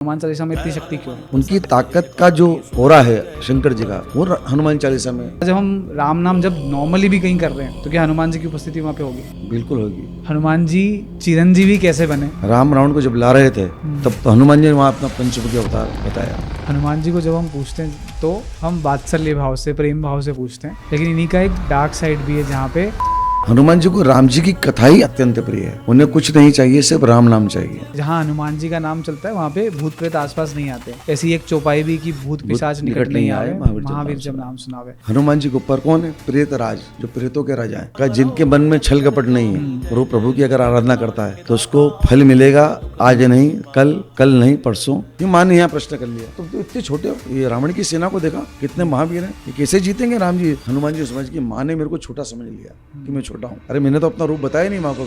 हनुमान चालीसा में इतनी शक्ति क्यों है? उनकी ताकत का जो ओरा है शंकर जी का वो हनुमान चालीसा में जब हम राम नाम जब नॉर्मली भी कहीं कर रहे हैं तो क्या हनुमान जी की उपस्थिति वहाँ पे होगी? बिल्कुल होगी। हनुमान जी चिरंजीवी कैसे बने? राम रावण को जब ला रहे थे तब तो हनुमान जी ने वहाँ अपना पंचमुखी अवतार बताया। हनुमान जी को जब हम पूछते हैं तो हम वात्सल्य भाव से, प्रेम भाव से पूछते हैं, लेकिन इन्हीं का एक डार्क साइड भी है जहाँ पे हनुमान जी को राम जी की कथा ही अत्यंत प्रिय है। उन्हें कुछ नहीं चाहिए, सिर्फ राम नाम चाहिए। जहाँ हनुमान जी का नाम चलता है वहाँ पे भूत प्रेत आसपास नहीं आते। ऐसी एक चौपाई भी कि भूत पिशाच निकट नहीं आए, महावीर जब नाम सुनावे। हनुमान जी के ऊपर कौन है? प्रेत राज, जो प्रेतों के राजा है, जिनके मन में छल कपट नहीं है और वो प्रभु की अगर आराधना करता है तो उसको फल मिलेगा। आज नहीं कल नहीं परसों। ये माँ ने यहाँ प्रश्न कर लिया, तो इतने छोटे हो। ये रावण की सेना को देखा, कितने महावीर हैं, ये कैसे जीतेंगे राम जी? हनुमान जी समझ की माँ ने मेरे को छोटा समझ लिया कि मैं छोटा हूँ। अरे मैंने तो अपना रूप बताया नहीं माँ को।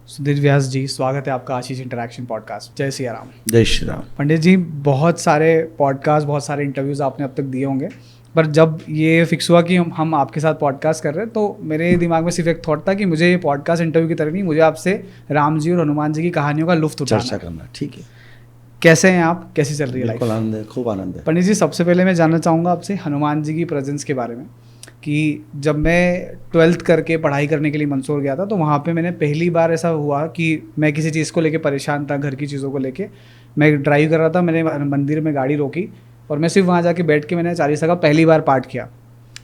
सुधीर व्यास जी, स्वागत है आपका आशीष इंटरैक्शन पॉडकास्ट। जय सिया राम। जय श्री राम। पंडित जी, बहुत सारे पॉडकास्ट, बहुत सारे इंटरव्यूज़ आपने अब तक दिए होंगे, पर जब ये फिक्स हुआ कि हम आपके साथ पॉडकास्ट कर रहे हैं तो मेरे दिमाग में सिर्फ एक थॉट था कि मुझे ये पॉडकास्ट इंटरव्यू की तरह नहीं, मुझे आपसे राम जी और हनुमान जी की कहानियों का लुत्फ उठाना, चर्चा करना। ठीक है, कैसे हैं आप? कैसी चल रही है लाइफ? बिल्कुल आनंद है, खूब आनंद है। पंडित जी, सबसे पहले मैं जानना चाहूँगा आपसे हनुमान जी की प्रेजेंस के बारे में कि जब मैं 12th करके पढ़ाई करने के लिए मंदसौर गया था तो वहाँ पे मैंने पहली बार ऐसा हुआ कि मैं किसी चीज़ को लेके परेशान था, घर की चीज़ों को लेके। मैं ड्राइव कर रहा था, मैंने मंदिर में गाड़ी रोकी और मैं सिर्फ वहाँ जाके बैठ के मैंने चालीसा का पहली बार पाठ किया।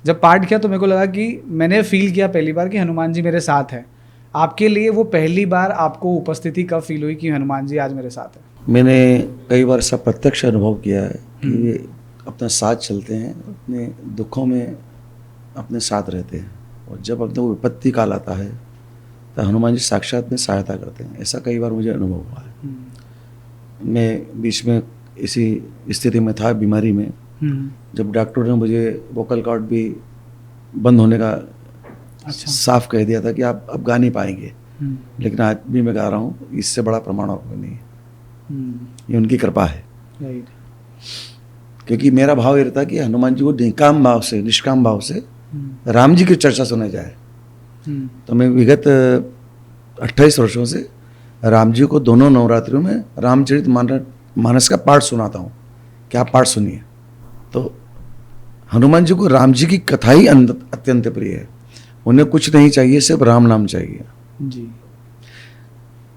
जब पाठ किया तो मेरे को लगा कि मैंने फील किया पहली बार कि हनुमान जी मेरे साथ हैं। आपके लिए वो पहली बार आपको उपस्थिति कब फील हुई कि हनुमान जी आज मेरे साथ हैं? मैंने कई बार ऐसा प्रत्यक्ष अनुभव किया है कि वे अपने साथ चलते हैं, अपने दुखों में अपने साथ रहते हैं, और जब अपने विपत्ति काल आता है तो हनुमान जी साक्षात में सहायता करते हैं। ऐसा कई बार मुझे अनुभव हुआ है। मैं बीच में इसी स्थिति में था, बीमारी में, जब डॉक्टर ने मुझे वोकल कॉर्ड भी बंद होने का साफ कह दिया था कि आप अब गा नहीं पाएंगे, लेकिन आज भी मैं गा रहा हूँ। इससे बड़ा प्रमाण और कोई नहीं है। ये उनकी कृपा है। क्योंकि मेरा भाव ये रहता कि हनुमान जी को निष्काम भाव से राम जी की चर्चा सुना जाए। तो मैं विगत 28 वर्षों से राम जी को दोनों नवरात्रियों में रामचरित मानस का पाठ सुनाता हूँ कि आप पाठ सुनिए। तो हनुमान जी को राम जी की कथा ही अत्यंत प्रिय है। उन्हें कुछ नहीं चाहिए, सिर्फ राम नाम चाहिए जी।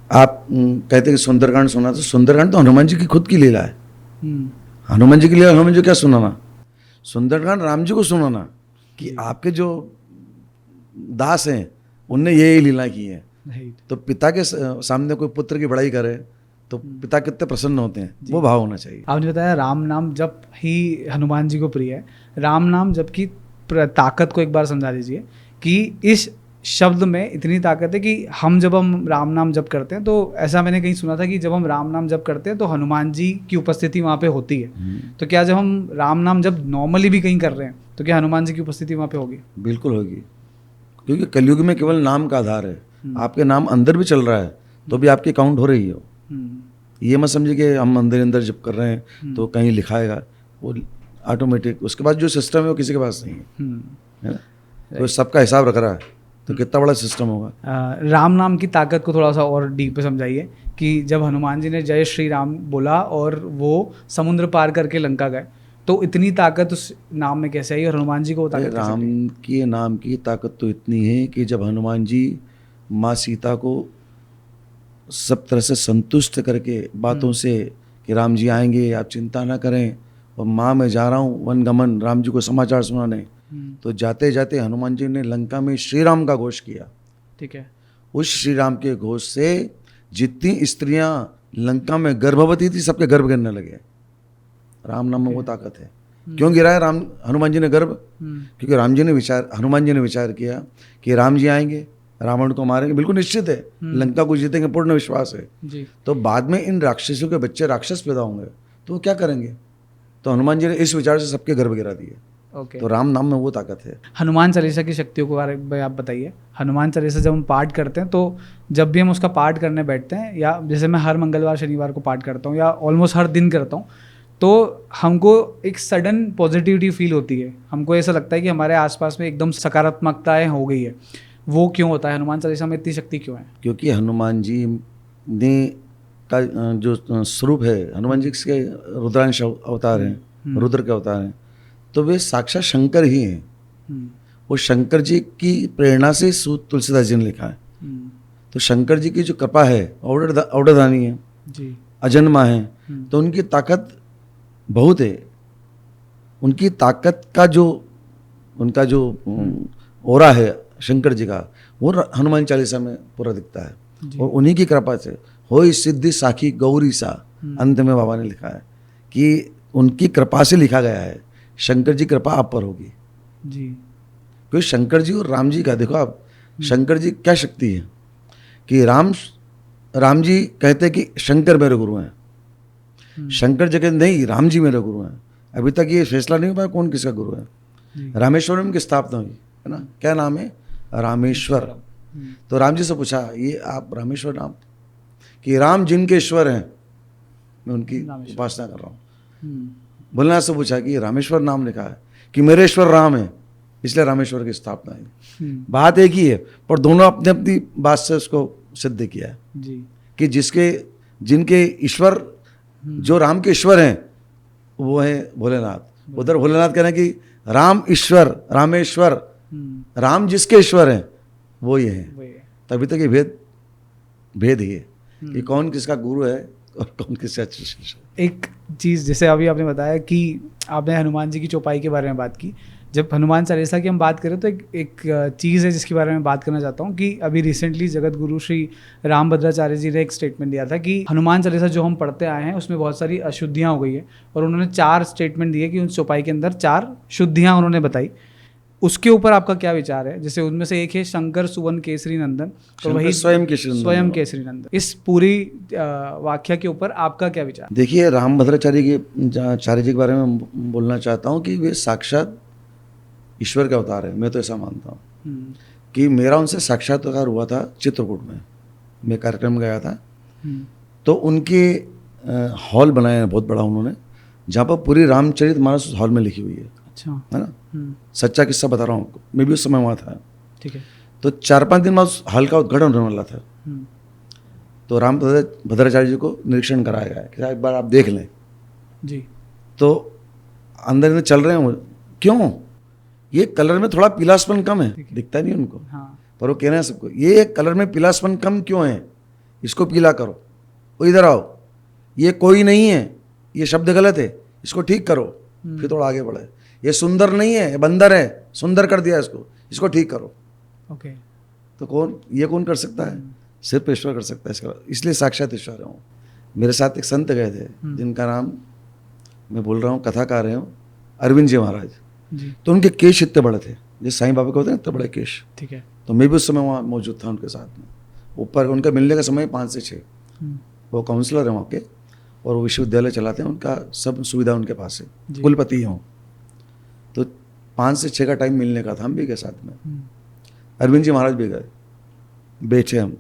आप कहते कि सुंदरकांड सुना, तो सुंदरकांड तो हनुमान जी की खुद की लीला है। हनुमान जी की लीला हनुमान जी क्या सुनाना? सुंदरकांड राम जी को सुनाना कि आपके जो दास हैं उनने ये लीला की है। तो पिता के सामने कोई पुत्र की बड़ाई करे तो पिता कितने प्रसन्न होते हैं, वो भाव होना चाहिए। आपने बताया राम नाम जप ही हनुमान जी को प्रिय है। राम नाम जप की ताकत को एक बार समझा दीजिए कि इस शब्द में इतनी ताकत है कि हम राम नाम जप करते हैं तो ऐसा मैंने कहीं सुना था कि जब हम राम नाम जप करते हैं तो हनुमान जी की उपस्थिति वहाँ पे होती है। तो क्या जब हम राम नाम जब नॉर्मली भी कहीं कर रहे हैं तो क्या हनुमान जी की उपस्थिति वहाँ पे होगी? बिल्कुल होगी, क्योंकि कलयुग में केवल नाम का आधार है। आपके नाम अंदर भी चल रहा है तो भी आपकी काउंट हो रही है। ये मत समझिए कि हम अंदर जब कर रहे हैं तो कहीं लिखाएगा, वो ऑटोमेटिक। उसके बाद जो सिस्टम है वो किसी के पास नहीं है ना, तो सबका हिसाब रख रहा है, तो कितना बड़ा सिस्टम होगा। राम नाम की ताकत को थोड़ा सा और डीप समझाइए कि जब हनुमान जी ने जय श्री राम बोला और वो समुद्र पार करके लंका गए तो इतनी ताकत उस नाम में कैसे आई और हनुमान जी को वो ताकत राम के नाम की ताकत तो इतनी है कि जब हनुमान जी माँ सीता को सब तरह से संतुष्ट करके बातों से कि राम जी आएंगे, आप चिंता ना करें, और माँ मैं जा रहा हूँ वनगमन राम जी को समाचार सुनाने, तो जाते जाते हनुमान जी ने लंका में श्री राम का घोष किया। ठीक है। उस श्री राम के घोष से जितनी स्त्रियां लंका में गर्भवती थी सबके गर्भ गिरने लगे। राम नाम में वो ताकत है। क्यों गिराया हनुमान जी ने गर्भ? क्योंकि हनुमान जी ने विचार किया कि राम जी आएंगे, रावण को मारेंगे, बिल्कुल निश्चित है, लंका को जीतेंगे, पूर्ण विश्वास है जी। तो बाद में इन राक्षसों के बच्चे राक्षस पैदा होंगे तो वो क्या करेंगे? तो हनुमान जी ने इस विचार से सबके गर्भ गिरा दिए। तो राम नाम में वो ताकत है। हनुमान चालीसा की शक्तियों के बारे में आप बताइए। हनुमान चालीसा जब हम पाठ करते हैं तो जब भी हम उसका पाठ करने बैठते हैं, या जैसे मैं हर मंगलवार शनिवार को पाठ करता हूँ या ऑलमोस्ट हर दिन करता हूँ, तो हमको एक सडन पॉजिटिविटी फील होती है। हमको ऐसा लगता है कि हमारे आसपास में एकदम सकारात्मकताएं हो गई है। वो क्यों होता है? हनुमान चालीसा में इतनी शक्ति क्यों है? क्योंकि हनुमान जी ने का जो स्वरूप है, हनुमान जी के रुद्रांश अवतार हैं, रुद्र के अवतार हैं, तो वे साक्षात शंकर ही हैं। वो शंकर जी की प्रेरणा से सूत तुलसीदास जी ने लिखा है। तो शंकर जी की जो कृपा है औडरदानी है जी, अजन्मा है, तो उनकी ताकत बहुत है। उनकी ताकत का जो उनका जो ओरा है शंकर जी का, वो हनुमान चालीसा में पूरा दिखता है। और उन्हीं की कृपा से होई सिद्धि साखी गौरी सा, अंत में बाबा ने लिखा है कि उनकी कृपा से लिखा गया है, शंकर जी कृपा आप पर होगी जी। क्योंकि शंकर जी और राम जी का देखो आप, शंकर जी क्या शक्ति है कि राम जी कहते कि शंकर मेरे गुरु हैं, शंकर जी कहते नहीं राम जी मेरे गुरु हैं। अभी तक ये फैसला नहीं हो पाया कौन किसका गुरु है। रामेश्वरम की स्थापना हुई है ना, क्या नाम है, रामेश्वर। तो राम जी से पूछा ये आप रामेश्वर नाम, कि राम जिनके ईश्वर हैं मैं उनकी उपासना कर रहा हूँ। भोलेनाथ से पूछा कि रामेश्वर नाम लिखा है कि मेरे ईश्वर राम है, इसलिए रामेश्वर की स्थापना है। बात एक ही है, पर दोनों अपने अपनी बात से उसको सिद्ध किया है जी। कि जिनके ईश्वर जो राम के ईश्वर हैं वो है भोलेनाथ। उधर भोलेनाथ कह रहे हैं कि राम ईश्वर, रामेश्वर, राम जिसके ईश्वर हैं वो ये है। तभी तक ये भेद ही है कि कौन किसका गुरु है और कौन किसका शिष्य है। एक चीज़ जैसे अभी आपने बताया कि आपने हनुमान जी की चौपाई के बारे में बात की, जब हनुमान चालीसा की हम बात करें तो एक चीज़ है जिसके बारे में बात करना चाहता हूँ कि अभी रिसेंटली जगत गुरु श्री रामभद्राचार्य जी ने एक स्टेटमेंट दिया था कि हनुमान चालीसा जो हम पढ़ते आए हैं उसमें बहुत सारी अशुद्धियाँ हो गई है, और उन्होंने 4 स्टेटमेंट दिए कि उस चौपाई के अंदर 4 शुद्धियाँ उन्होंने बताई। उसके ऊपर आपका क्या विचार है? जैसे उनमें से एक है शंकर सुवन केसरी नंदन, तो वही स्वयं केसरी नंदन। इस पूरी वाक्य के ऊपर आपका क्या विचार? देखिए, रामभद्राचार्य जी के बारे में बोलना चाहता हूँ कि वे साक्षात ईश्वर का अवतार है। मैं तो ऐसा मानता हूँ कि मेरा उनसे साक्षात्कार हुआ था चित्रकूट में, मैं कार्यक्रम गया था। तो उनके हॉल बनाया है बहुत बड़ा उन्होंने, जहाँ पर पूरी रामचरितमानस उस हॉल में लिखी हुई है। अच्छा, है ना, सच्चा किस्सा बता रहा हूँ, मैं भी उस समय वहाँ था। ठीक है। तो 4-5 दिन बाद उस हॉल का उद्घाटन होने वाला था। तो रामभद्राचार्य जी को निरीक्षण कराया गया कि एक बार आप देख लें जी। तो अंदर चल रहे हैं, क्यों, ये कलर में थोड़ा पीलापन कम है, दिखता नहीं उनको। हाँ। पर वो कह रहे हैं सबको ये कलर में पीलापन कम क्यों है, इसको पीला करो, वो इधर आओ, ये कोई नहीं है, ये शब्द गलत है, इसको ठीक करो। फिर थोड़ा आगे बढ़े, ये सुंदर नहीं है, ये बंदर है, सुंदर कर दिया इसको ठीक करो। ओके। तो ये कौन कर सकता है? सिर्फ ईश्वर कर सकता है इसका, इसलिए साक्षात ईश्वर है। मेरे साथ एक संत गए थे जिनका नाम मैं बोल रहा हूँ, कथाकार हैं अरविंद जी महाराज जी। तो उनके केश इतने बड़े थे, जैसे साईं बाबा के होते हैं इतने बड़े केश। ठीक है। तो मैं भी उस समय वहाँ मौजूद था उनके साथ में। ऊपर उनका मिलने का समय 5 से 6। वो काउंसलर हैं वहाँ के, और वो विश्वविद्यालय चलाते हैं, उनका सब सुविधा उनके पास है, कुलपति हों। तो 5 से 6 का टाइम मिलने का था, हम भी गए साथ में। अरविंद जी महाराज भी गए, बैठे हम,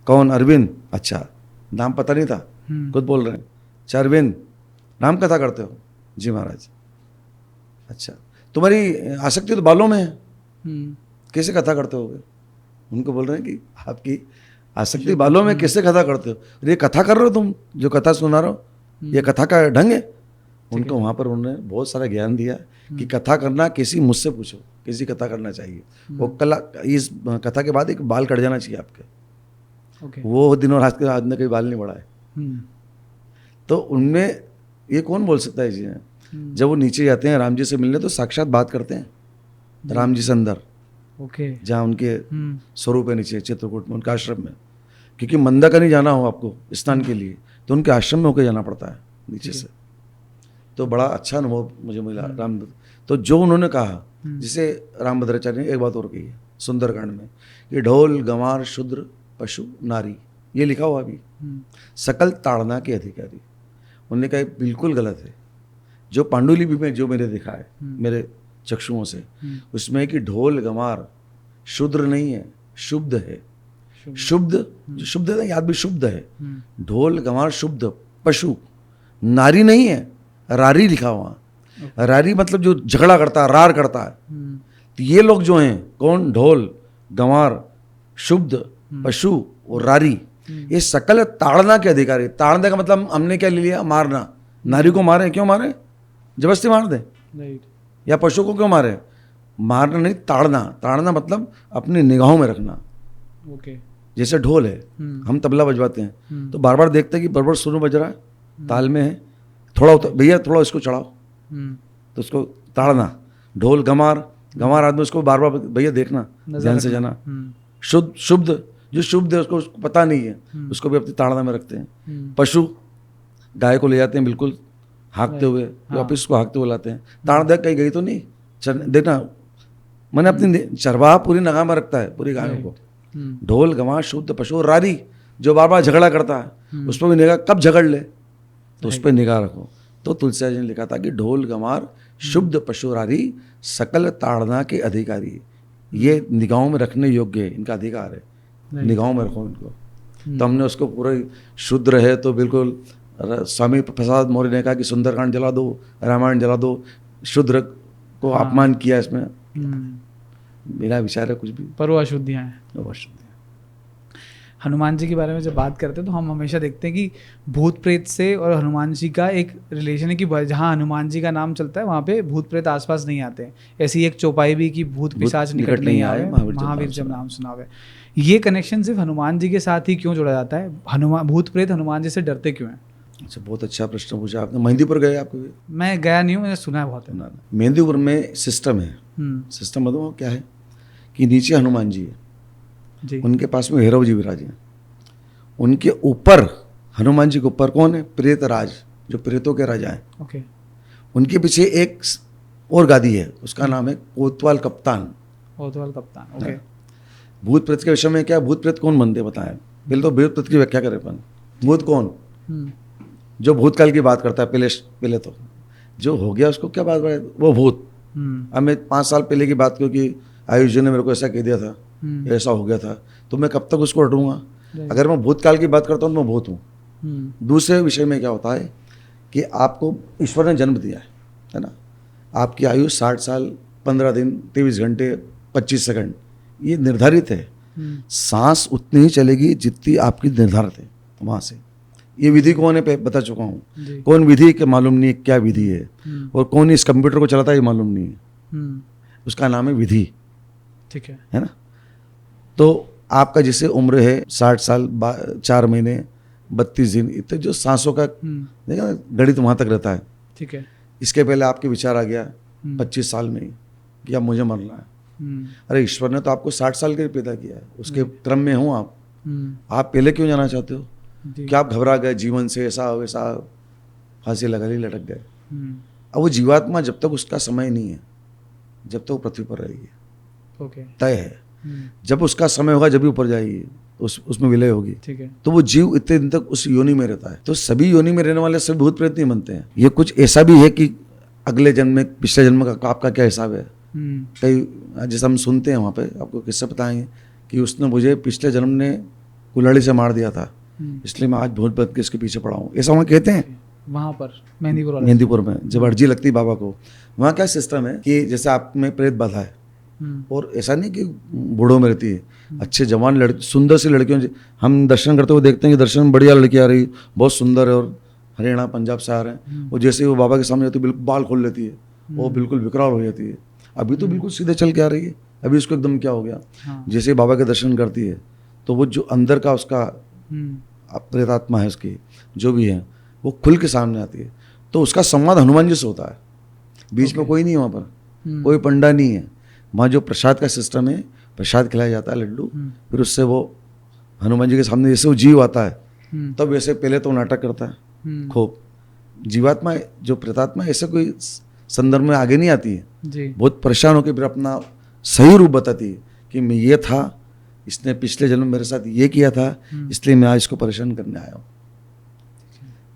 कौन अरविंद, अच्छा नाम पता नहीं था, खुद बोल रहे हैं, अच्छा अरविंद नाम कथा करते हो? जी महाराज। अच्छा, तुम्हारी आसक्ति तो बालों में है, कैसे कथा करते होगे? उनको बोल रहे हैं कि आपकी आसक्ति बालों में कैसे कथा करते हो? ये कथा कर रहे हो तुम, जो कथा सुना रहे हो, ये कथा का ढंग है? उनको वहाँ पर उन्होंने बहुत सारा ज्ञान दिया कि कथा करना किसी मुझसे पूछो, किसी कथा करना चाहिए। वो कला, इस कथा के बाद एक बाल कट जाना चाहिए आपके। वो दिनों रात के आज में कभी बाल नहीं बढ़ाए। तो उनमें ये कौन बोल सकता है जी? जब वो नीचे जाते हैं राम जी से मिलने, तो साक्षात बात करते हैं राम जी से अंदर, जहाँ उनके स्वरूप है नीचे चित्रकूट में, उनके आश्रम में। क्योंकि मंदाकिनी जाना हो आपको स्नान के लिए, तो उनके आश्रम में होकर जाना पड़ता है नीचे से। तो बड़ा अच्छा अनुभव मुझे मिला राम। तो जो उन्होंने कहा, जिसे रामभद्राचार्य ने एक बात और कही है सुंदरकांड में, कि ढोल गंवार शूद्र पशु नारी, ये लिखा हुआ अभी, सकल ताड़ना के अधिकारी। उन्होंने कहा बिल्कुल गलत है। जो पांडुलिपि में जो मैंने देखा है मेरे चक्षुओं से, उसमें कि ढोल गंवार शूद्र नहीं है, शुद्ध है। शुद्ध, जो शुद्ध है, याद भी शुद्ध है। ढोल गंवार शुद्ध, पशु नारी नहीं है, रारी लिखा हुआ। रारी मतलब जो झगड़ा करता है, रार करता है। तो ये लोग जो हैं, कौन, ढोल गंवार शुद्ध पशु और रारी, ये सकल ताड़ना के अधिकारी। ताड़ने का मतलब हमने क्या ले लिया? मारना। नारी को मारे, क्यों मारे? जबरदस्ती मार दे। राइट। या पशु को क्यों मारे? मारना नहीं, ताड़ना। ताड़ना मतलब अपनी निगाहों में रखना। ओके। जैसे ढोल है, हम तबला बजवाते हैं तो बार बार देखते हैं कि बरबर सुर बज रहा है, ताल में है, थोड़ा भैया थोड़ा इसको चढ़ाओ, तो उसको ताड़ना। ढोल गंवार आदमी उसको बार बार भैया देखना, ध्यान से जाना। शुद्ध जो शुद्ध है उसको पता नहीं है, उसको भी अपनी ताड़ना में रखते हैं। पशु, गाय को ले जाते हैं बिल्कुल हाँकते हुए, वापिस को हाँकते हुए लाते हैं। ताड़ देख कहीं गई तो नहीं, देखना मैंने अपनी चरवाहा पूरी निगाह में रखता है पूरी गायों को। ढोल गंवार शुद्ध पशु। रारी जो बार बार झगड़ा करता है उस पर भी निगाह, कब झगड़ ले तो उस पर निगाह रखो। तो तुलसीदास जी ने लिखा था कि ढोल गंवार शुद्ध पशु रारी सकल ताड़ना के अधिकारी। ये निगाहों में रखने योग्य है, इनका अधिकार है, निगाहों में रखो इनको। तो हमने उसको पूरा शुद्ध रहे तो बिल्कुल स्वामी प्रसाद मौर्य ने कहा कि सुंदरकांड जला दो, रामायण जला दो, शुद्र को अपमान किया इसमें। मेरा विचार है कुछ भी, पर वो अशुद्धियाँ हैं। वो अशुद्ध है। हनुमान जी के बारे में जब बात करते हैं तो हम हमेशा देखते हैं कि भूत प्रेत से और हनुमान जी का एक रिलेशन है कि जहाँ हनुमान जी का नाम चलता है वहाँ पे भूत प्रेत आसपास नहीं आते हैं। ऐसी एक चौपाई भी कि भूत पिशाच निकट नहीं आए, महावीर जब नाम सुनावे। ये कनेक्शन सिर्फ हनुमान जी के साथ ही क्यों जुड़ा जाता है? भूत प्रेत हनुमान जी से डरते क्यों हैं? अच्छा, बहुत अच्छा प्रश्न पूछा आपने। मेहंदीपुर गए आप कभी? मैं गया नहीं हूँ, मैंने सुना है बहुत है। मेहंदीपुर में सिस्टम है, सिस्टम बताऊँ क्या है कि नीचे हनुमान जी है जी, उनके पास में भैरव जी विराजे हैं, उनके ऊपर हनुमान जी के ऊपर कौन है? प्रेत राज, जो प्रेतों के राजा हैं। ओके। उनके पीछे एक और गादी है, उसका नाम है कोतवाल कप्तान। कोतवाल कप्तान, ओके। भूत प्रेत के विषय में क्या, भूत प्रेत कौन बनते बताएं? पहले तो भूत प्रेत की व्याख्या करें अपन। भूत कौन? जो भूतकाल की बात करता है। पहले तो जो हो गया उसको क्या बात है, वो भूत। अब मैं 5 साल पहले की बात क्योंकि आयुष जी ने मेरे को ऐसा कह दिया था, ऐसा हो गया था, तो मैं कब तक उसको हटूंगा? अगर मैं भूतकाल की बात करता हूँ तो मैं भूत हूँ। दूसरे विषय में क्या होता है कि आपको ईश्वर ने जन्म दिया है ना, आपकी आयु 60 साल 15 दिन 23 घंटे 25 सेकंड, ये निर्धारित है। सांस उतनी ही चलेगी जितनी आपकी निर्धारित है वहाँ से। ये विधि कौन है बता चुका हूँ। कौन विधि के मालूम नहीं है क्या विधि है, और कौन इस कंप्यूटर को चलाता है ये मालूम नहीं है, उसका नाम है विधि। ठीक है ना। तो आपका जैसे उम्र है 60 साल 4 महीने 32 दिन, इतने जो सांसों का देखा गणित वहाँ तक रहता है। ठीक है। इसके पहले आपके विचार आ गया 25 साल में कि अब मुझे मरना है। अरे ईश्वर ने तो आपको 60 साल के लिए पैदा किया है, उसके क्रम में हो आप पहले क्यों जाना चाहते हो? क्या आप घबरा गए जीवन से, ऐसा वैसा, फांसी लगा ली, लटक गए? अब वो जीवात्मा जब तक उसका समय नहीं है, जब तक वो पृथ्वी पर रहेगी, तय है। जब उसका समय होगा जब भी ऊपर जाएगी, उसमें विलय होगी। ठीक है। तो वो जीव इतने दिन तक उस योनि में रहता है। तो सभी योनि में रहने वाले सभी भूत प्रेत नहीं बनते हैं। ये कुछ ऐसा भी है कि अगले जन्म में, पिछले जन्म का आपका क्या हिसाब है। कई जैसे हम सुनते हैं वहाँ पे, आपको किस्सा बताएंगे कि उसने मुझे पिछले जन्म ने कुल्हाड़ी से मार दिया था, इसलिए मैं आज भूत प्रेत के इसके पीछे पड़ा हूँ, ऐसा वहाँ कहते हैं। वहाँ पर मेहंदीपुर में जब अर्जी लगती बाबा को, वहाँ क्या सिस्टम है कि जैसे आप में प्रेत बाधा है, और ऐसा नहीं कि बूढ़ों में रहती है, अच्छे जवान लड़की, सुंदर सी लड़कियों, हम दर्शन करते हुए देखते हैं कि दर्शन में बढ़िया लड़की आ रही, बहुत सुंदर है, और हरियाणा पंजाब से आ रहे हैं, और जैसे वो बाबा के सामने जाती है बिल्कुल बाल खोल लेती है, वो बिल्कुल विकराल हो जाती है। अभी तो बिल्कुल सीधे चल के आ रही है, अभी उसको एकदम क्या हो गया। जैसे बाबा के दर्शन करती है तो वो जो अंदर का उसका प्रेतात्मा है उसकी जो भी है, वो खुल के सामने आती है। तो उसका संवाद हनुमान जी से होता है, बीच में कोई नहीं है, वहाँ पर कोई पंडा नहीं है। वहाँ जो प्रसाद का सिस्टम है, प्रसाद खिलाया जाता है लड्डू, फिर उससे वो हनुमान जी के सामने जैसे वो जीव आता है तब वैसे पहले तो नाटक करता है खूब। जीवात्मा जो प्रेतात्मा ऐसे कोई संदर्भ में आगे नहीं आती है जी। बहुत परेशान होकर फिर अपना सही रूप बताती है कि मैं ये था, इसने पिछले जन्म मेरे साथ ये किया था, इसलिए मैं आज इसको परेशान करने आया हूँ।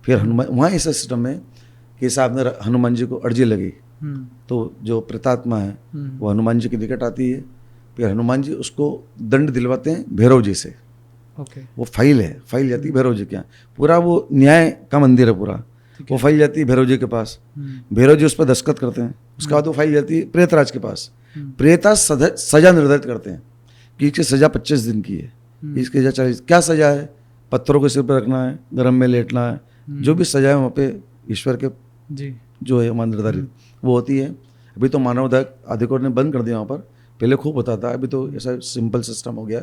फिर हनुमान वहाँ ऐसा सिस्टम है कि साहब ने हनुमान जी को अर्जी लगी, तो जो प्रेतात्मा है वो हनुमान जी के निकट आती है। फिर हनुमान जी उसको दंड दिलवाते हैं भैरव जी से। वो फाइल है, फाइल जाती है भैरव जी के यहाँ, पूरा वो न्याय का मंदिर है पूरा, वो फाइल जाती है भैरव जी के पास, भैरव जी उस पर दस्तखत करते हैं। उसके बाद वो फाइल जाती है प्रेतराज के पास, प्रेता सजा निर्धारित करते हैं कि इसकी सजा 25 दिन की है, इसकी सजा 40। क्या सजा है? पत्थरों को सिर पर रखना है, गर्म में लेटना है, जो भी सजा है वहाँ पे ईश्वर के जी जो है मंदिरधारी वो होती है। अभी तो मानव अधिकार ने बंद कर दिया वहाँ पर, पहले खूब होता था, अभी तो ऐसा सिंपल सिस्टम हो गया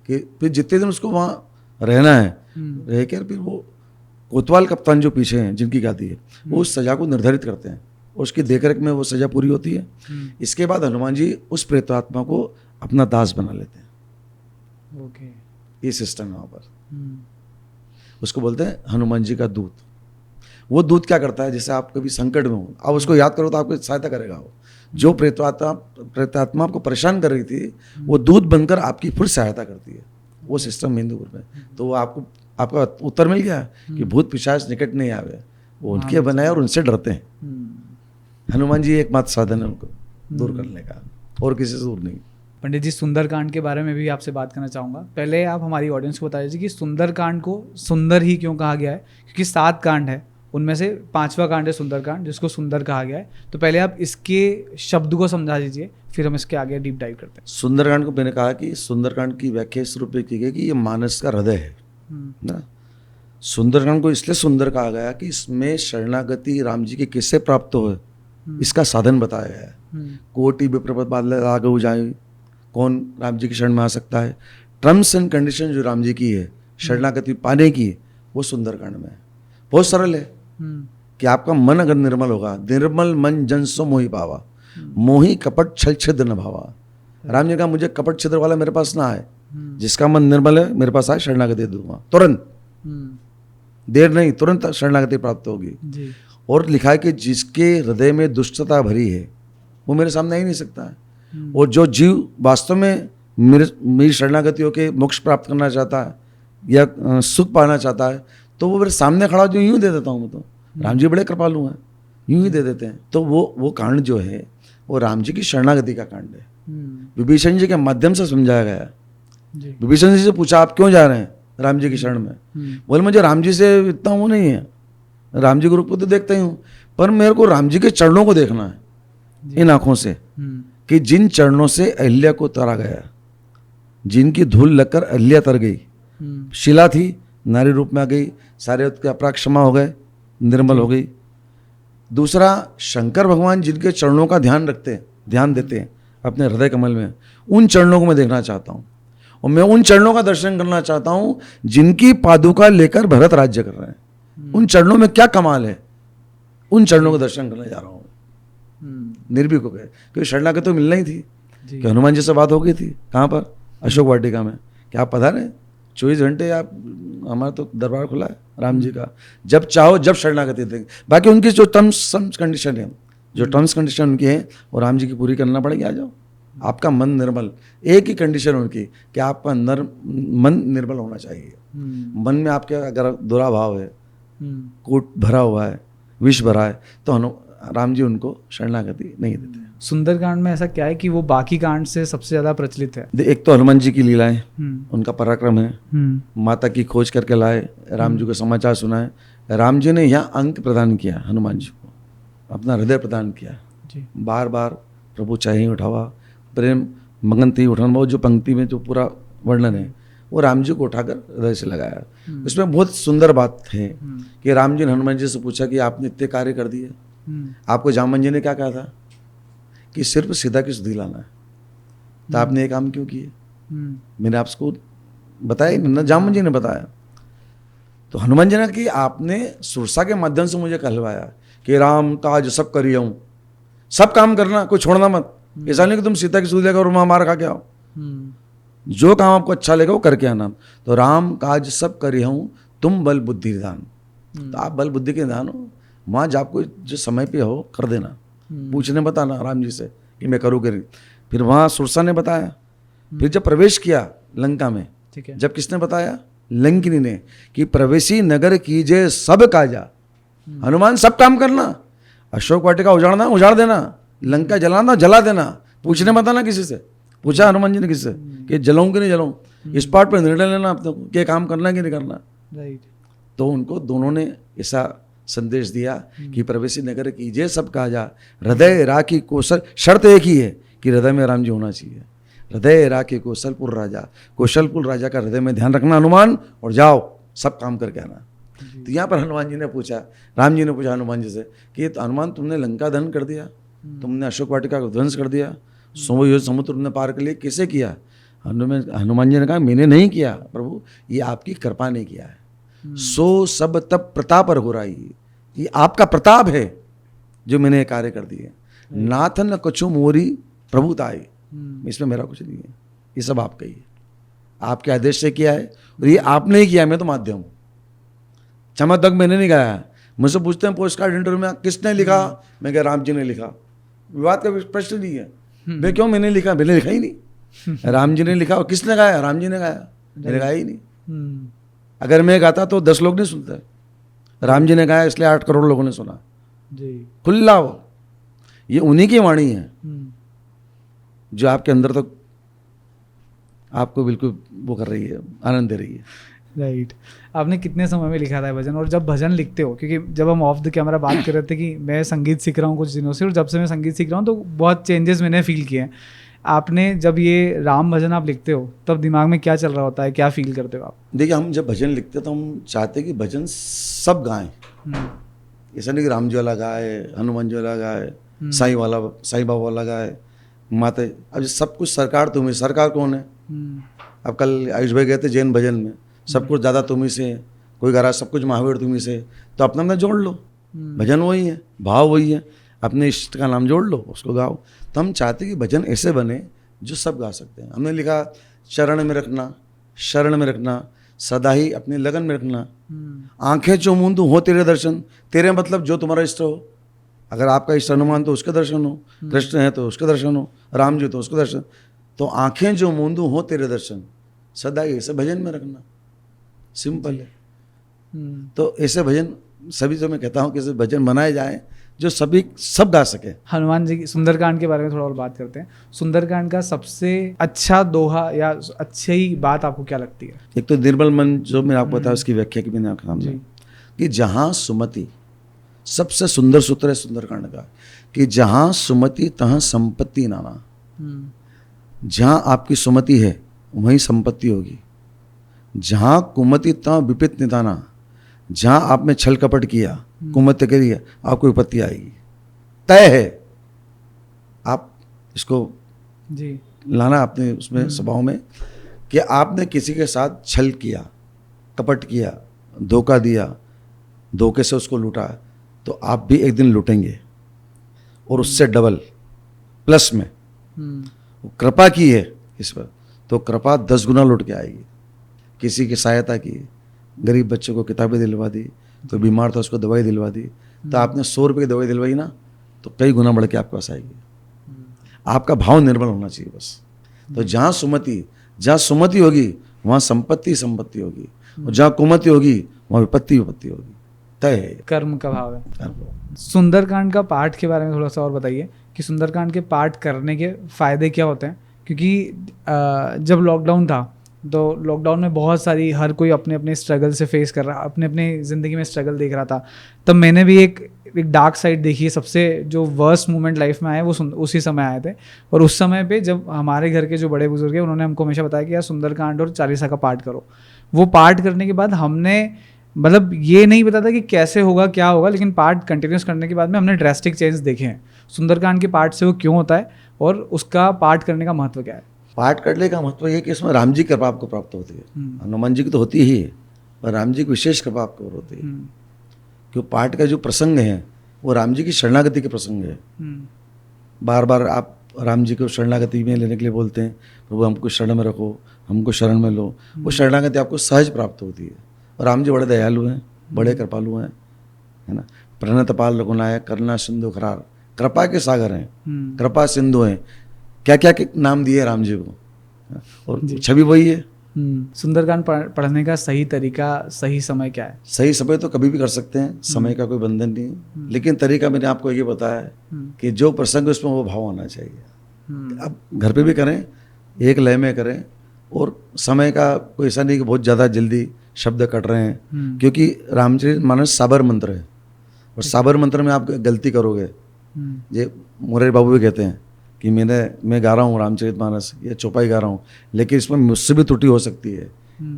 कि फिर जितने दिन उसको वहाँ रहना है रह कर फिर वो कोतवाल कप्तान जो पीछे हैं जिनकी गादी है वो उस सजा को निर्धारित करते हैं, उसकी देखरेख में वो सजा पूरी होती है। इसके बाद हनुमान जी उस प्रेतात्मा को अपना दास बना लेते हैं। ओके। ये सिस्टम है वहाँ पर, उसको बोलते हैं हनुमान जी का दूत। वो दूत क्या करता है, जैसे आप कभी संकट में हो, आप उसको याद करो तो आपको सहायता करेगा। वो जो प्रेतात्मा आपको परेशान कर रही थी वो दूत बनकर आपकी फिर सहायता करती है। वो सिस्टम हिंदू ग्रुप में, तो वो आपका उत्तर मिल गया कि भूत पिशाच निकट नहीं आवे, वो उनके बनाए और उनसे डरते हैं। हनुमान जी एकमात्र साधन है उनको दूर करने का, और किसी से दूर नहीं। पंडित जी, सुंदरकांड के बारे में भी आपसे बात करना चाहूँगा। पहले आप हमारी ऑडियंस को बता दीजिए कि सुंदरकांड को सुंदर ही क्यों कहा गया है, क्योंकि 7 कांड है, उनमें से 5वां कांड है सुंदरकांड, जिसको सुंदर कहा गया है। तो पहले आप इसके शब्द को समझा दीजिए, फिर हम इसके आगे डीप डाइव करते हैं। सुंदरकांड को मैंने कहा कि सुंदरकांड की व्याख्या इस रूप में की गई कि ये मानस का हृदय है ना। सुंदरकांड को इसलिए सुंदर कहा गया कि इसमें शरणागति राम जी के किससे प्राप्त हो इसका साधन बताया गया है। कोटि विप्रपद बादल आगे जाए, कौन राम जी की शरण में आ सकता है, टर्म्स एंड कंडीशन जो राम जी की है शरणागति पाने की, वो सुंदरकांड में है। बहुत सरल है कि आपका मन अगर निर्मल होगा, निर्मल मन जन सो मोहि पावा, मोहि कपट छल छिद्र न भावा। राम जी का मुझे कपट छिद्र वाला मेरे पास ना आए, जिसका मन निर्मल है मेरे पास आए, शरणागति दूंगा तुरंत, देर नहीं, तुरंत शरणागति प्राप्त होगी। और लिखा है कि जिसके हृदय में दुष्टता भरी है वो मेरे सामने आ ही नहीं सकता है। और जो जीव वास्तव में मेरी शरणागति होकर मोक्ष प्राप्त करना चाहता है या सुख पाना चाहता है, तो वो मेरे सामने खड़ा जो यूँ दे देता हूँ मैं। तो राम जी बड़े कृपालु हैं, यूँ ही दे देते हैं। तो वो कांड जो है वो राम जी की शरणागति का कांड है। विभीषण जी के माध्यम से समझाया गया। विभीषण जी से पूछा आप क्यों जा रहे हैं राम जी की शरण में? बोले मुझे राम जी से इतना वो नहीं है, राम जी के रूप को तो देखता ही हूँ, पर मेरे को राम जी के चरणों को देखना है इन आंखों से, कि जिन चरणों से अहिल्या को तरा गया, जिनकी धूल लगकर अहिल्या तर गई, शिला थी नारी रूप में आ गई, सारे उसके अपराध क्षमा हो गए, निर्मल हो गई। दूसरा, शंकर भगवान जिनके चरणों का ध्यान देते हैं अपने हृदय कमल में, उन चरणों को मैं देखना चाहता हूँ। और मैं उन चरणों का दर्शन करना चाहता हूँ जिनकी पादुका लेकर भरत राज्य कर रहे हैं। उन चरणों में क्या कमाल है, उन चरणों का दर्शन करने जा रहा हूँ। निर्भीक हो गए, क्योंकि शरणागति तो मिलना ही थी कि हनुमान जी से बात हो गई थी। कहाँ पर? अशोक वाटिका में। क्या आप पधारे, 24 घंटे आप, हमारा तो दरबार खुला है राम जी का, जब चाहो जब शरणागति देंगे। बाकी उनकी जो टर्म्स कंडीशन है, जो टर्म्स कंडीशन उनकी है वो राम जी की पूरी करना पड़ेगी। आ जाओ, आपका मन निर्मल, एक ही कंडीशन उनकी कि आपका अंदर मन निर्मल होना चाहिए। मन में आपके अगर दुराभाव है, कूट भरा हुआ है, विष भरा है, तो राम जी उनको शरणागति नहीं देते। सुंदरकांड में ऐसा क्या है कि वो बाकी कांड से सबसे ज्यादा प्रचलित है? एक तो हनुमान जी की लीलाएं, उनका पराक्रम है, माता की खोज करके लाए, राम जी को समाचार सुनाए। राम जी ने यहाँ अंक प्रदान किया, हनुमान जी को अपना हृदय प्रदान किया। बार बार प्रभु चाहे उठावा, प्रेम मगन थी उठान, वो जो पंक्ति में जो पूरा वर्णन है वो राम जी को उठाकर हृदय से लगाया। उसमें बहुत सुंदर बात है कि राम जी ने हनुमान जी से पूछा कि आपने इतने कार्य कर दिए, आपको जामन जी ने क्या कहा था कि सिर्फ सीधा की सुधी लाना है, तो आपने ये काम क्यों किए? मैंने आपको बताया ना, जामन जी ने बताया। तो हनुमान जी ने कि आपने सुरसा के माध्यम से मुझे कहलवाया कि राम काज सब करिए हूँ, सब काम करना, कोई छोड़ना मत। ऐसा नहीं कि तुम सीता की सुधी लेकर और वहाँ मार खा के आओ, जो काम आपको अच्छा लगेगा वो करके आना। तो राम काज सब करिए हूँ, तुम बल बुद्धि दान। तो आप बल बुद्धि के दान हो, वहाँ जब आपको जो समय पे हो कर देना, पूछने बताना राम जी से कि मैं करूँ करी। फिर वहाँ सुरसा ने बताया। फिर जब प्रवेश किया लंका में, ठीक है, जब किसने बताया? लंकिनी ने, कि प्रवेशी नगर कीजिए सब काजा। हनुमान सब काम करना, अशोक वाटिका उजाड़ना उजाड़ देना, लंका जलाना जला देना, पूछने बताना किसी से। पूछा हनुमान जी ने किससे कि जलाऊं कि नहीं जलाऊं, इस पार्ट पर निर्णय लेना अपने को कि काम करना कि नहीं करना। तो उनको दोनों ने ऐसा संदेश दिया कि प्रवेशी नगर कीजिए सब काजा, हृदय राखी कौशल। शर्त एक ही है कि हृदय में राम जी होना चाहिए। हृदय राखी कौशलपुर राजा, कौशलपुर राजा का हृदय में ध्यान रखना हनुमान, और जाओ सब काम करके आना। तो यहाँ पर हनुमान जी ने पूछा, राम जी ने पूछा हनुमान जी से कि तो हनुमान तुमने लंका दहन कर दिया, तुमने अशोक वाटिका को ध्वंस कर दिया, समुद्र तुमने पार कर लिया, किसे किया? हनुमान जी ने कहा मैंने नहीं किया प्रभु, ये आपकी कृपा ने किया है। सो सब तब प्रताप पर हो रही, ये आपका प्रताप है जो मैंने ये कार्य कर दिए। नाथ न कछु मोरी प्रभुताई, इसमें मेरा कुछ नहीं है, ये सब आपका ही है, आपके आदेश से किया है और ये आपने ही किया, मैं तो माध्यम हूँ। चमक तक मैंने नहीं गाया। मुझसे पूछते हैं पोस्ट कार्ड इंटरव्यू में किसने लिखा, मैं कह राम जी ने लिखा, विवाद का प्रश्न नहीं है। मैं क्यों मैंने लिखा ही नहीं। राम जी ने लिखा और किसने गाया, राम जी ने गाया, मैंने गाया ही नहीं। अगर मैं गाता तो 10 लोग नहीं सुनते, राम जी ने गाया इसलिए 8 करोड़ लोगों ने सुना जी। खुला वो, ये उन्हीं की वाणी है जो आपके अंदर तक आपको बिल्कुल वो कर रही है, आनंद दे रही है। राइट आपने कितने समय में लिखा था भजन, और जब भजन लिखते हो, क्योंकि जब हम ऑफ द कैमरा बात कर रहे थे कि मैं संगीत सीख रहा हूँ कुछ दिनों से, और जब से मैं संगीत सीख रहा हूँ तो बहुत चेंजेस मैंने फील किए हैं। आपने जब ये राम भजन आप लिखते हो तब दिमाग में क्या चल रहा होता है, क्या फील करते हो आप? देखिए हम जब भजन लिखते हैं तो हम चाहते हैं कि भजन सब गाएं, ऐसा नहीं कि राम जी वाला गाए, हनुमान जी वाला गाए, साईं बाबा वाला गाए, माता। अब सब कुछ सरकार तुम्हें, सरकार कौन है? अब कल आयुष भाई गए थे जैन भजन में, सब कुछ दादा तुम्ही से, कोई गा रहा सब कुछ महावीर तुम्ही से, तो अपना अपना जोड़ लो, भजन वही है, भाव वही है, अपने इष्ट का नाम जोड़ लो, उसको गाओ। तो हम चाहते कि भजन ऐसे बने जो सब गा सकते हैं। हमने लिखा चरण में रखना, शरण में रखना, सदा ही अपने लगन में रखना, आंखें जो मूंदू हो तेरे दर्शन, तेरे मतलब जो तुम्हारा इष्ट हो। अगर आपका इष्ट हनुमान तो उसके दर्शन हो, कृष्ण है तो उसके दर्शन हो, राम जी तो उसके दर्शन। तो आंखें जो मूंदू हो तेरे दर्शन, सदा ही ऐसे भजन में रखना, सिंपल है। तो ऐसे भजन सभी जो मैं कहता हूँ कि ऐसे भजन बनाए जाएं जो सभी सब गा सके। हनुमान जी की सुंदरकांड के बारे में थोड़ा और बात करते हैं। सुंदरकांड का सबसे अच्छा दोहा या अच्छी बात आपको क्या लगती है? एक तो निर्मल मन जो मैंने आपको बताया उसकी व्याख्या की मैंने आपके सामने कि जहाँ सुमति, सबसे सुंदर सूत्र है सुंदरकांड का कि जहाँ सुमति तहाँ संपत्ति नाना। जहाँ आपकी सुमति है वहीं संपत्ति होगी, जहाँ कुमति तहाँ विपित निदाना। जहाँ आपने छल कपट किया, कुमत करी है, आपको विपत्ति आएगी, तय है। आप इसको जी लाना अपने उसमें स्वभाव में कि आपने किसी के साथ छल किया, कपट किया, धोखा दिया, धोखे से उसको लूटा, तो आप भी एक दिन लूटेंगे और उससे डबल प्लस में। कृपा की है इस पर तो कृपा 10 गुना लौट के आएगी। किसी की सहायता की, गरीब बच्चे को किताबें दिलवा दी, तो बीमार था उसको दवाई दिलवा दी, तो आपने 100 रुपये की दवाई दिलवाई ना, तो कई गुना बढ़ के आपके पास आएगी। आपका भाव निर्मल होना चाहिए बस। तो जहाँ सुमति होगी वहाँ संपत्ति होगी, और जहाँ कुमति होगी वहाँ विपत्ति होगी, तय है। कर्म का भाव है। सुंदरकांड का पाठ के बारे में थोड़ा सा और बताइए कि सुंदरकांड के पाठ करने के फायदे क्या होते हैं? क्योंकि जब लॉकडाउन था तो लॉकडाउन में बहुत सारी, हर कोई अपने अपने स्ट्रगल से फेस कर रहा, अपने अपने ज़िंदगी में स्ट्रगल देख रहा था। तब मैंने भी एक डार्क साइड देखी है। सबसे जो वर्स्ट मोमेंट लाइफ में आए वो उसी समय आए थे, और उस समय पे जब हमारे घर के जो बड़े बुजुर्ग हैं उन्होंने हमको हमेशा बताया कि यार सुंदरकांड और चालीसा का पाठ करो। वो पाठ करने के बाद हमने, मतलब ये नहीं पता था कि कैसे होगा क्या होगा, लेकिन पाठ कंटिन्यूस करने के बाद में हमने ड्रास्टिक चेंज देखे हैं। सुंदरकांड के पाठ से वो क्यों होता है और उसका पाठ करने का महत्व क्या है? पाठ करने का महत्व ये कि इसमें राम जी की कृपा आपको प्राप्त होती है। हनुमान जी की तो होती ही है, पर राम जी की विशेष कृपा आपको होती है। क्यों पाठ का जो प्रसंग है वो राम जी की शरणागति के प्रसंग है। बार बार आप राम जी को शरणागति में लेने के लिए बोलते हैं, प्रभु हमको शरण में रखो, हमको शरण में लो। वो शरणागति आपको सहज प्राप्त होती है। और राम जी बड़े दयालु हैं, बड़े कृपालु हैं, है ना। प्रणतपाल रघुनायक करुणा सिंधु खरार, कृपा के सागर हैं, कृपा सिंधु हैं। क्या क्या नाम दिए राम जी को, और छवि वही है। सुंदरकांड पढ़ने का सही तरीका, सही समय क्या है? सही समय तो कभी भी कर सकते हैं, समय का कोई बंधन नहीं, लेकिन तरीका मैंने आपको ये बताया है कि जो प्रसंग उसमें वो भाव होना चाहिए। अब घर पे भी करें, एक लय में करें, और समय का कोई ऐसा नहीं कि बहुत ज़्यादा जल्दी शब्द कट रहे हैं, क्योंकि रामचरितमानस साबर मंत्र है, और साबर मंत्र में आप गलती करोगे। ये मुरारी बाबू भी कहते हैं कि मैं गा रहा हूँ रामचरितमानस या चौपाई गा रहा हूँ, लेकिन इसमें मुझसे भी त्रुटि हो सकती है,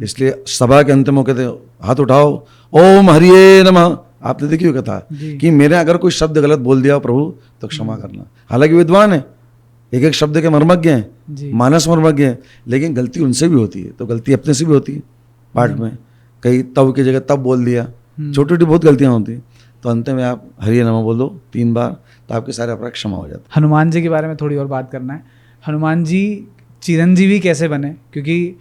इसलिए सभा के अंतिम में कहते हाथ उठाओ, ओम हरिये नमः। आपने देखी हुई कथा जी। कि मैंने अगर कोई शब्द गलत बोल दिया प्रभु तो क्षमा करना। हालांकि विद्वान है, एक एक शब्द के मर्मज्ञ हैं, जी। मानस मर्मज्ञ हैं, लेकिन गलती उनसे भी होती है, तो गलती अपने से भी होती है पाठ में। कहीं तब की जगह तब बोल दिया, छोटी छोटी बहुत गलतियां होती हैं। तो अंत में आप हरिये नमः बोल दो 3 बार, तो आपके सारे अपराध क्षमा हो जाते हैं। हनुमान जी के बारे में थोड़ी और बात करना है। हनुमान जी चिरंजीवी कैसे बने? क्योंकि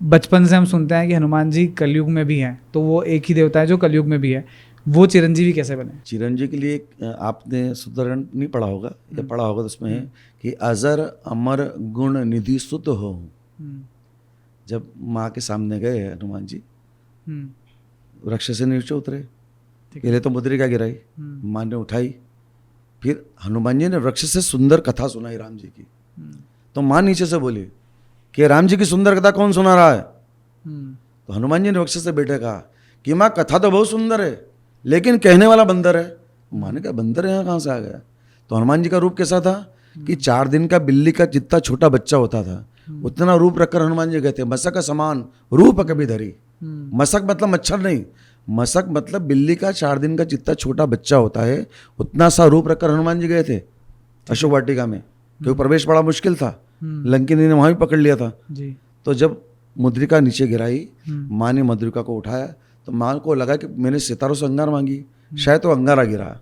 बचपन से हम सुनते हैं कि हनुमान जी कलयुग में भी हैं, तो वो एक ही देवता है जो कलयुग में भी है, वो चिरंजीवी कैसे बने? चिरंजीवी के लिए आपने सुंदरकांड नहीं पढ़ा होगा या पढ़ा होगा, तो उसमें है कि अजर अमर गुण निधि सुत हो। जब माँ के सामने गए हनुमान जी, वृक्ष से नीचे उतरे, पहले तो मुद्रिका गिराई, माँ ने उठाई, फिर हनुमान जी ने वृक्ष से सुंदर कथा सुनाई राम जी की। तो माँ नीचे से बोली कि राम जी की सुंदर कथा कौन सुना रहा है? तो हनुमान जी ने वृक्ष से बैठे कहा कि माँ कथा तो बहुत सुंदर है, लेकिन कहने वाला बंदर है। माँ ने कहा बंदर यहाँ कहाँ से आ गया? तो हनुमान जी का रूप कैसा था कि 4 दिन का बिल्ली का जितना छोटा बच्चा होता था उतना रूप रखकर हनुमान जी कहते मसक समान रूप कभी धरी। मसक मतलब मच्छर नहीं, मसक मतलब बिल्ली का 4 दिन का जितना छोटा बच्चा होता है उतना सा रूप रखकर हनुमान जी गए थे अशोक वाटिका में, क्योंकि प्रवेश बड़ा मुश्किल था, लंकिनी ने वहाँ भी पकड़ लिया था जी। तो जब मुद्रिका नीचे गिराई, माँ ने मुद्रिका को उठाया, तो माँ को लगा कि मैंने सितारों से अंगार मांगी, शायद तो अंगारा गिरा।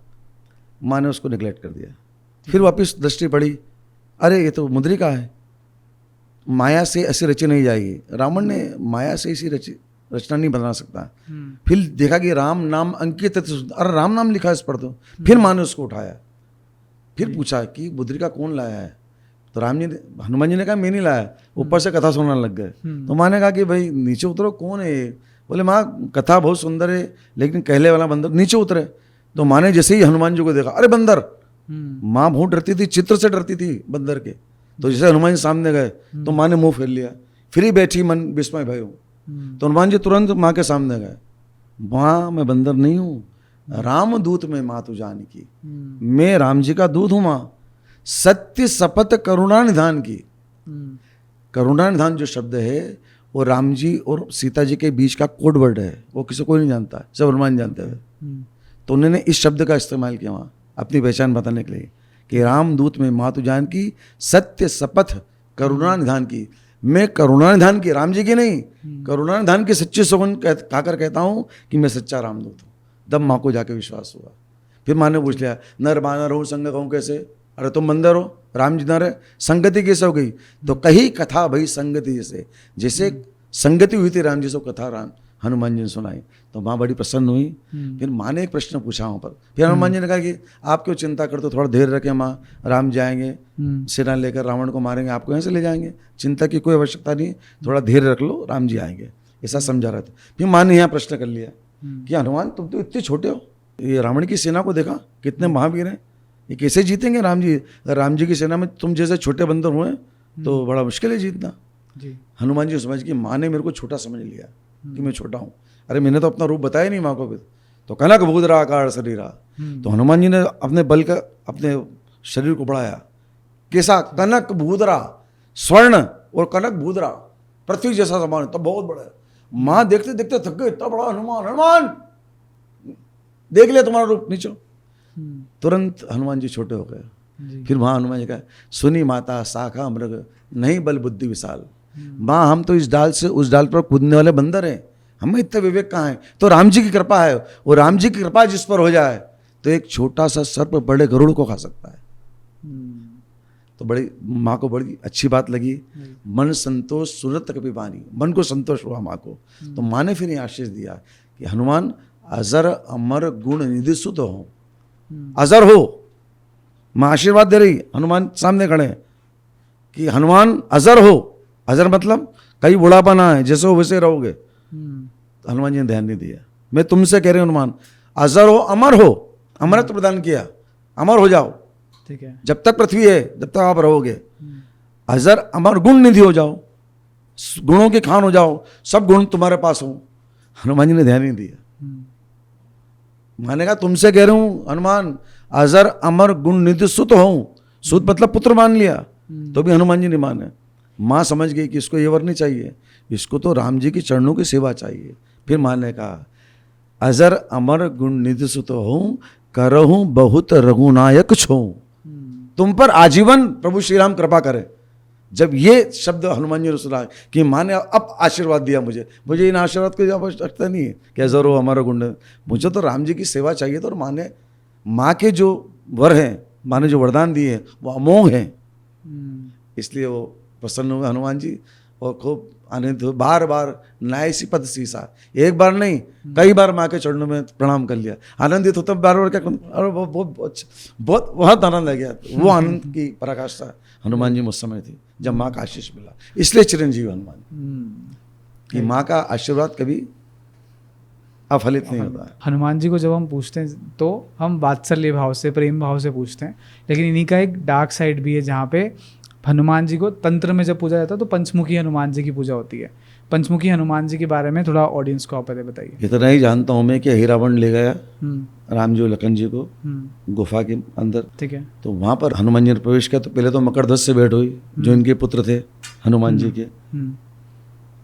माँ ने उसको निगलेक्ट कर दिया। फिर वापस दृष्टि पड़ी, अरे ये तो मुद्रिका है, माया से ऐसी रची नहीं जाएगी। रावण ने माया से ऐसी रचना नहीं बना सकता। फिर देखा कि राम नाम अंकित है, अरे राम नाम लिखा है इस पर तो। फिर माँ ने उसको उठाया, फिर पूछा कि मुद्रिका कौन लाया है? तो हनुमान जी ने कहा मैं नहीं लाया, ऊपर से कथा सुनाने लग गए। तो माँ ने कहा कि भाई नीचे उतरो, कौन है ये? बोले माँ कथा बहुत सुंदर है, लेकिन कहले वाला बंदर। नीचे उतरे तो माँ ने जैसे ही हनुमान जी को देखा, अरे बंदर। माँ बहुत डरती थी, चित्र से डरती थी बंदर के। तो जैसे हनुमान जी सामने गए तो माँ ने मुंह फेर लिया, फिर ही बैठी मन विस्मय भयो। तो हनुमान जी तुरंत माँ के सामने गए, माँ मैं बंदर नहीं हूँ, राम दूत में माँ तू जान की, मैं राम जी का दूत हूँ माँ, सत्य शपथ करुणा निधान की। करुणा निधान जो शब्द है वो राम जी और सीता जी के बीच का कोड वर्ड है, वो किसी को नहीं जानता, सब हनुमान जानते हैं। तो उन्होंने इस शब्द का इस्तेमाल किया वहाँ अपनी पहचान बताने के लिए कि राम दूत में माँ तू जान की, सत्य शपथ करुणा निधान की। मैं करुणा निधान की, राम जी की नहीं, करुणा निधान की सच्ची सौगंध खाकर कहता हूँ कि मैं सच्चा रामदूत हूँ। तब माँ को जाके विश्वास हुआ। फिर माँ ने पूछ लिया, नर बानर हो संग कहूँ कैसे? अरे तुम बंदर हो, राम जी नर है, संगति कैसे हो गई? तो कही कथा भाई संगति जैसे, जैसे संगति हुई थी राम जी से कथा राम हनुमान जी ने सुनाई। तो माँ बड़ी प्रसन्न हुई। फिर माँ ने एक प्रश्न पूछा वहाँ पर। फिर हनुमान जी ने कहा कि आप क्यों चिंता करते हो, थोड़ा धैर्य रखें माँ, राम जाएंगे सेना लेकर रावण को मारेंगे, आपको यहाँ से ले जाएंगे, चिंता की कोई आवश्यकता नहीं, थोड़ा धैर्य रख लो, राम जी आएंगे, ऐसा समझा रहा था। फिर माँ ने यहाँ प्रश्न कर लिया कि हनुमान तुम तो इतने छोटे हो, ये रावण की सेना को देखा कितने महावीर हैं, ये कैसे जीतेंगे राम जी? अगर राम जी की सेना में तुम जैसे छोटे बंदर हुए तो बड़ा मुश्किल है जीतना। हनुमान जी समझ कि माँ ने मेरे को छोटा समझ लिया कि मैं छोटा हूँ। अरे मैंने तो अपना रूप बताया नहीं माँ को। फिर तो कनक भूदरा आकार शरीरा। तो हनुमान जी ने अपने बल का अपने शरीर को बढ़ाया। कैसा? कनक भूदरा, स्वर्ण और कनक भूदरा, पृथ्वी जैसा समान, तो बहुत बड़ा है। माँ देखते देखते थक गए, इतना बड़ा हनुमान, हनुमान देख लिया तुम्हारा रूप नीचे। तुरंत हनुमान जी छोटे हो गए। फिर वहाँ हनुमान जी कहा, सुनी माता शाखा मृग नहीं बल बुद्धि विशाल। माँ हम तो इस डाल से उस डाल पर कूदने वाले बंदर हैं, हमें इतना विवेक कहाँ है? तो राम जी की कृपा है, और राम जी की कृपा जिस पर हो जाए तो एक छोटा सा सर्प बड़े गरुड़ को खा सकता है। तो बड़ी माँ को बड़ी अच्छी बात लगी। मन संतोष सुरत कभी बानी, मन को संतोष हुआ माँ को। तो माँ ने फिर ये आशीष दिया कि हनुमान अजर अमर गुण निधि सुत हो, अजर हो। माँ आशीर्वाद दे रही, हनुमान सामने खड़े कि हनुमान अजर हो। अजर मतलब कहीं बुढ़ापा ना है, जैसे हो वैसे रहोगे। तो हनुमान जी ने ध्यान नहीं दिया। मैं तुमसे कह रही हूँ हनुमान, अजर हो, अमर हो, अमरत्व प्रदान किया, अमर हो जाओ। ठीक है, जब तक पृथ्वी है जब तक आप रहोगे। अजर अमर गुण निधि हो जाओ, गुणों के खान हो जाओ, सब गुण तुम्हारे पास हो। हनुमान जी ने ध्यान नहीं दिया। मैंने कहा तुमसे कह रहा हूं हनुमान, अजर अमर गुण निधि सुत हो। सुत मतलब पुत्र मान लिया, तो भी हनुमान जी नहीं माने। माँ समझ गई कि इसको ये वर नहीं चाहिए, इसको तो राम जी के चरणों की सेवा चाहिए। फिर माँ ने कहा, अजर अमर गुण निधि सुत हूँ, करहूँ बहुत रघुनायक छूं। तुम पर आजीवन प्रभु श्री राम कृपा करें। जब ये शब्द हनुमान जी ने सुना कि माँ ने अब आशीर्वाद दिया मुझे इन आशीर्वाद की आवश्यकता नहीं है कि जरूर हमारा गुण, मुझे तो राम जी की सेवा चाहिए। तो और माँ के जो वर हैं, माँ ने जो वरदान दिए हैं वो अमोघ हैं, इसलिए वो प्रसन्न हुए हनुमान जी और खूब आनंदित हुए। बार बार नायसी पद सीसा, एक बार नहीं कई बार माँ के चरणों में प्रणाम कर लिया। आनंदित होता बार बार क्या, अरे बहुत आनंद आ गया। वो आनंद की पराकाष्ठा हनुमान जी मुझ समय थी जब माँ का आशीष मिला। इसलिए चिरंजीव हनुमान कि माँ का आशीर्वाद कभी अफलित नहीं होता है। हनुमान जी को जब हम पूछते हैं तो हम वात्सल्य भाव से, प्रेम भाव से पूछते हैं, लेकिन इन्हीं का एक डार्क साइड भी है जहाँ पे हनुमान जी को तंत्र में जब पूजा जाता है तो पंचमुखी हनुमान जी की पूजा होती है। पंचमुखी हनुमान जी के बारे में थोड़ा ऑडियंस को आप पहले बताइए। इतना ही जानता हूँ मैं कि हीरावन ले गया राम जी और लखन जी को गुफा के अंदर, ठीक है। तो वहाँ पर हनुमान जी ने प्रवेश किया तो पहले तो मकरध्वज से भेंट हुई, जो इनके पुत्र थे हनुमान जी के,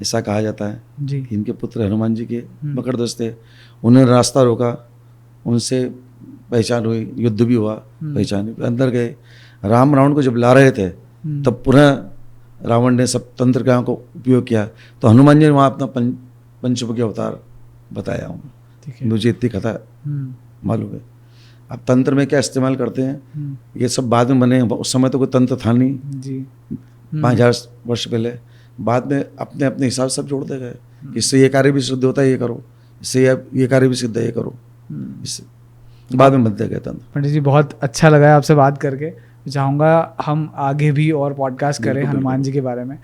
ऐसा कहा जाता है जी। कि इनके पुत्र हनुमान जी के मकरध्वज थे। उन्होंने रास्ता रोका, उनसे पहचान हुई, युद्ध भी हुआ, पहचान हुई, अंदर गए। राम रावण को जब ला रहे थे तब पुनः रावण ने सब तंत्र क्रियाओं को उपयोग किया, तो हनुमान जी ने वहाँ अपना पंचमुखी अवतार बताया हूँ। मुझे इतनी कथा मालूम है। अब तंत्र में क्या इस्तेमाल करते हैं ये सब बाद में बने, उस समय तो कोई तंत्र था नहीं जी। 5000 वर्ष पहले, बाद में अपने अपने हिसाब से सब जोड़ते गए। इससे ये कार्य भी सिद्ध होता है, ये करो, इससे ये कार्य भी सिद्ध है, ये करो, इससे बाद में बनते गए तंत्र। पंडित जी बहुत अच्छा लगा है आपसे बात करके। चाहूँगा हम आगे भी और पॉडकास्ट करें हनुमान जी के बारे में,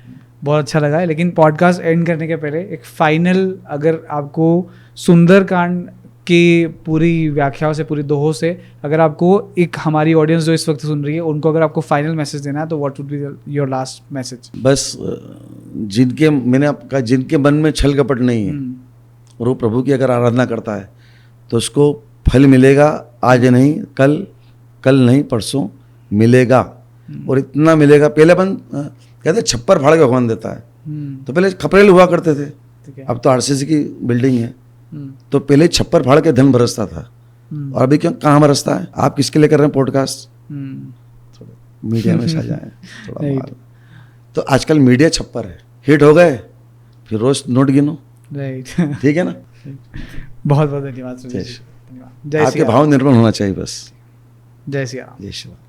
बहुत अच्छा लगा है। लेकिन पॉडकास्ट एंड करने के पहले एक फाइनल, अगर आपको सुंदरकांड की पूरी व्याख्याओं से, पूरी दोहों से, अगर आपको एक हमारी ऑडियंस जो इस वक्त सुन रही है उनको अगर आपको फाइनल मैसेज देना है तो what would be your last message? बस जिनके, मैंने आपका, जिनके मन में छल कपट नहीं है और वो प्रभु की अगर आराधना करता है तो उसको फल मिलेगा, आज नहीं कल नहीं परसों मिलेगा, और इतना मिलेगा। पहले अपन कहते छप्पर फाड़ के भगवान देता है, तो पहले खपरेल हुआ करते थे, अब तो आरसीसी की बिल्डिंग है, तो पहले छप्पर फाड़ के धन बरसता था, और अभी क्यों कहाँ बरसता है? आप किसके लिए कर रहे हैं पॉडकास्ट? मीडिया में छा जाए थोड़ा। तो आजकल मीडिया छप्पर है, हिट हो गए फिर रोज नोट गिनो, राइट, ठीक है ना। बहुत बहुत धन्यवाद। आपके भाव निर्मल होना चाहिए बस। जय श्री राम। जय श्री राम।